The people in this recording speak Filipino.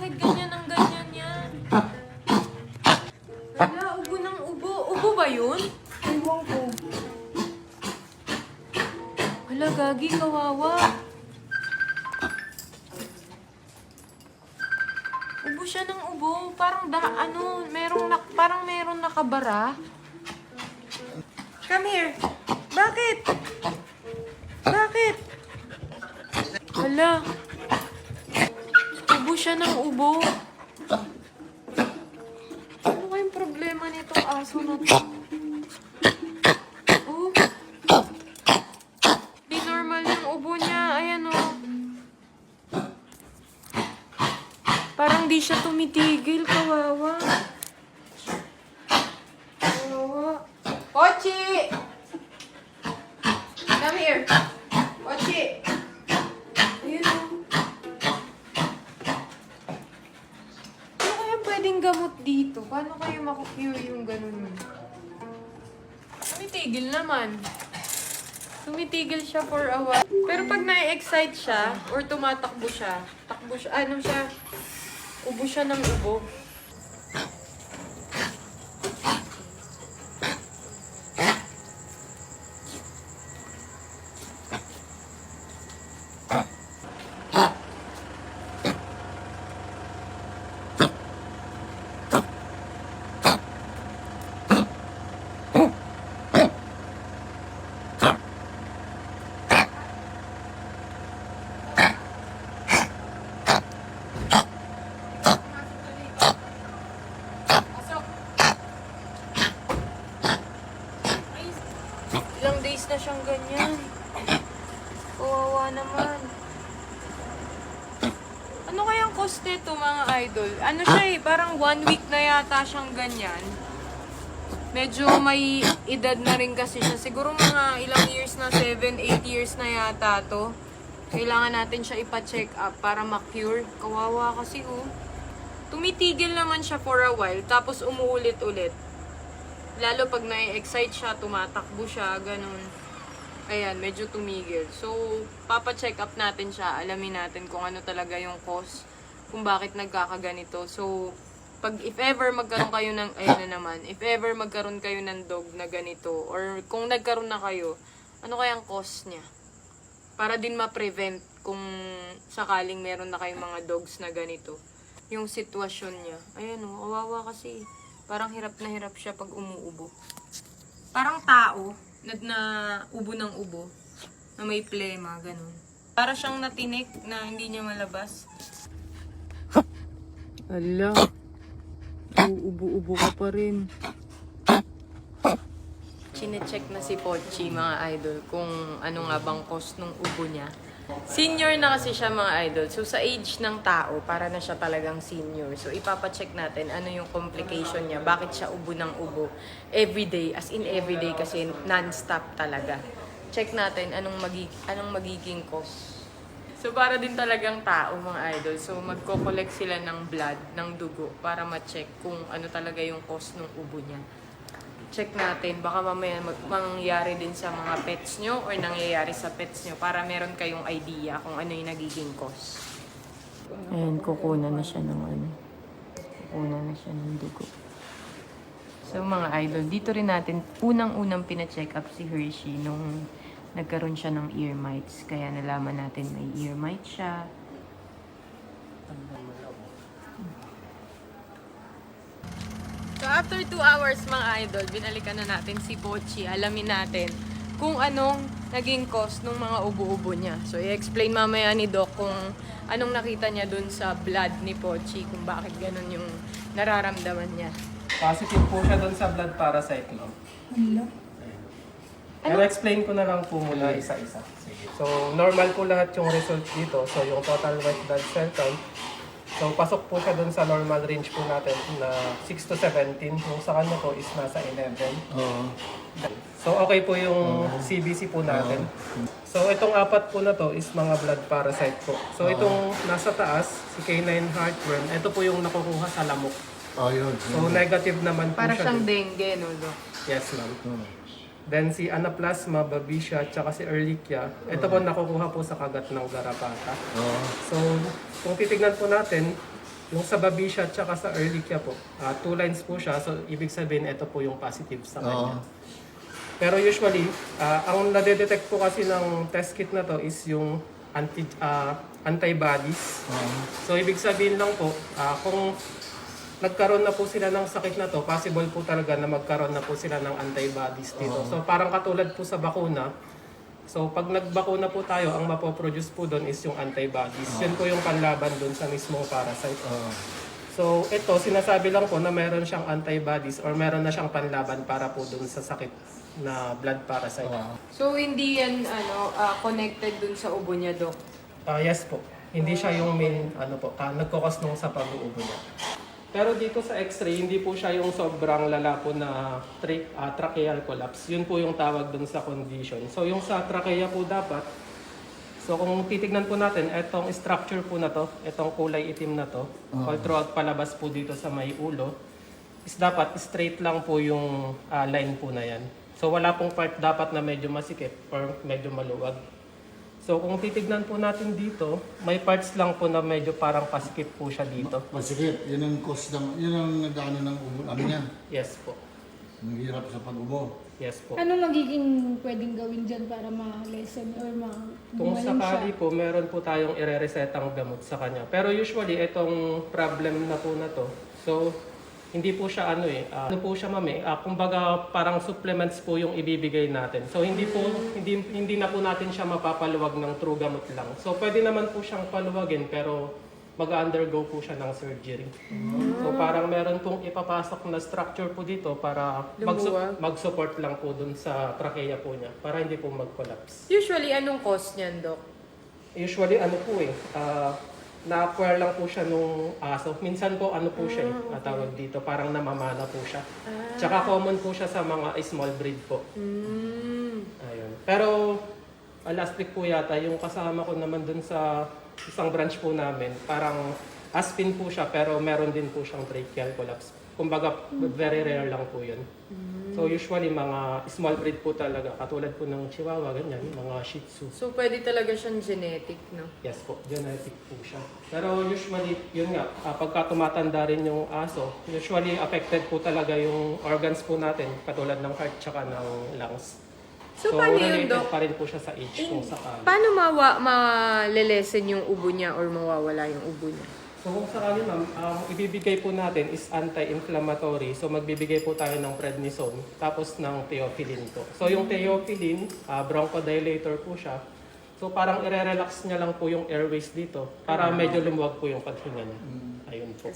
Bakit ganyan ang ganyan yan? Wala, ubo ng ubo. Ubo ba yun? Ewan ko. Wala, gagi, kawawa. Ubo siya ng ubo. Parang parang merong nakabara. Come here. Bakit? Bakit? Hala. Ubo siya ng ubo. Ano kayong problema nitong aso na to? Oh. Di normal yung ubo niya. Ayan oh. Parang di siya tumitigil. Kawawa. Kawawa. Pochi! Come here. Pochi! Ayun o. Ano kaya pwedeng gamot dito? Paano kayo makukure yung ganun? Tumitigil naman. Tumitigil siya for a while. Pero pag na-excite siya, or tumatakbo siya, ubo siya ng ubo. Ilang days na siyang ganyan. Kawawa naman. Ano kayang cost nito mga idol? Ano siya eh, parang 1 week na yata siyang ganyan. Medyo may edad na rin kasi siya. Siguro mga ilang years na, 7-8 years na yata to. Kailangan natin siya ipa-check up para ma-cure. Kawawa kasi oh. Tumitigil naman siya for a while, tapos umuulit-ulit. Lalo pag na-excite siya, tumatakbo siya, ganun. Ayan, medyo tumigil. So, papa-check up natin siya. Alamin natin kung ano talaga yung cause, kung bakit nagkakaganito. So, if ever magkaroon kayo ng, if ever magkaroon kayo ng dog na ganito, or kung nagkaroon na kayo, ano kayang cause niya? Para din ma-prevent kung sakaling meron na kayong mga dogs na ganito. Yung sitwasyon niya. Ayan o, kawawa kasi. Parang hirap na hirap siya pag umuubo. Parang tao na ubo ng ubo. Na may plema, ganun. Para siyang natinik na hindi niya malabas. Ala. Ubo-ubo ka pa rin. Chine-check na si Pochi, mga idol, kung ano nga bang cause ng ubo niya. Senior na kasi siya, mga idol. So, sa age ng tao, para na siya talagang senior. So, ipapacheck natin ano yung complication niya. Bakit siya ubo ng ubo? Everyday, as in everyday kasi non-stop talaga. Check natin anong magiging cause. So, para din talagang tao, mga idol. So, magko-collect sila ng blood, ng dugo, para ma-check kung ano talaga yung cause ng ubo niya. Check natin, baka mamaya mangyayari din sa mga pets nyo or nangyayari sa pets nyo para meron kayong idea kung ano yung nagiging cause. Ayan, kukunan na siya ng dugo. So mga idol, dito rin natin unang-unang pina-check up si Hershey nung nagkaroon siya ng ear mites. Kaya nalaman natin may ear mites siya. So, after 2 hours, mga idol, binalikan na natin si Pochi. Alamin natin kung anong naging cause ng mga ubo-ubo niya. So, i-explain mamaya ni Doc kung anong nakita niya dun sa blood ni Pochi, kung bakit ganun yung nararamdaman niya. Positive po siya doon sa blood parasite, ma'am. Pero explain ko na lang po muna isa-isa. So, normal po lahat yung result dito. So, yung total white blood cell count. So, pasok po siya dun sa normal range po natin na 6 to 17. Yung sa kanya po is nasa 11. So, okay po yung CBC po natin. So, itong apat po na to is mga blood parasite po. So, itong nasa taas, si canine heartworm, ito po yung nakukuha sa lamok. Yun. So, negative naman po Para siya. siyang dengue, no, Doc? Yes, ma'am. Then si Anaplasma, Babesia, tsaka si Ehrlichia, ito po nakukuha po sa kagat ng garapata. So, kung titignan po natin, Yung sa Babisha at saka sa Ehrlichia po, 2 lines po siya. So, ibig sabihin, ito po yung positive sa kanya. Pero usually, ang nade-detect po kasi ng test kit na to is yung antibodies. So, ibig sabihin lang po, kung nagkaroon na po sila ng sakit na to, possible po talaga na magkaroon na po sila ng antibodies dito. So, parang katulad po sa bakuna. So, pag nagbakuna po tayo, ang mapoproduce po doon is yung antibodies. Yun po yung panlaban doon sa mismong parasite. So, ito, sinasabi lang po na meron siyang antibodies or meron na siyang panlaban para po doon sa sakit na blood parasite. So, hindi yan connected dun sa ubo niya, Dok? Yes po. Hindi siya yung main, nagkukos nung sa pag-uubo niya. Pero dito sa x-ray, hindi po siya yung sobrang lala po na tracheal collapse. Yun po yung tawag dun sa condition. So yung sa trachea po dapat, so kung titignan po natin, etong structure po na to, etong kulay itim na to, all throughout palabas po dito sa may ulo, is dapat straight lang po yung line po na yan. So wala pong part dapat na medyo masikip or medyo maluwag. So kung titignan po natin dito, may parts lang po na medyo parang pasikip po siya dito. Masikip, yun ang cause yun ang nagdaanan ng ubo niya. Yes po. Ang hirap sa pag-ubo. Yes po. Ano magiging pwedeng gawin dyan para ma-lessen or Kung gumaling sakali siya? po, meron po tayong ire-resetang gamot sa kanya. Pero usually, itong problem na po na to, so hindi po siya ano po siya mami, kumbaga parang supplements po yung ibibigay natin. So hindi na po natin siya mapapaluwag ng true gamot lang. So pwede naman po siyang paluwagin pero mag-undergo po siya ng surgery. So parang meron pong ipapasok na structure po dito para mag-support lang po dun sa trachea po niya para hindi po mag-collapse. Usually, anong cause niyan, Dok? Usually na-acquire lang po siya nung aso. Minsan po po siya tawag dito, parang namamana po siya. Tsaka common po siya sa mga small breed po. Ayun. Pero last week po yata, yung kasama ko naman dun sa isang branch po namin, parang aspin po siya pero meron din po siyang tracheal collapse. Kumbaga, very rare lang po yun. So usually mga small breed po talaga, katulad po ng Chihuahua, ganyan, mga Shih Tzu. So, pwede talaga siyang genetic, no? Yes po, genetic po siya. Pero usually, yun nga, pagka tumatanda rin yung aso, usually affected po talaga yung organs po natin, katulad ng heart tsaka ng lungs. So, paano yun, related Dok? pa rin po siya sa age kung sakali. Paano malelesen yung ubo niya or mawawala yung ubo niya? So kung sakali ma'am, ibibigay po natin is anti-inflammatory. So magbibigay po tayo ng prednisone, tapos ng theophylline po. So yung theophylline, bronchodilator po siya. So parang i-relax niya lang po yung airways dito para medyo lumuwag po yung paghinga niya. Ayun po.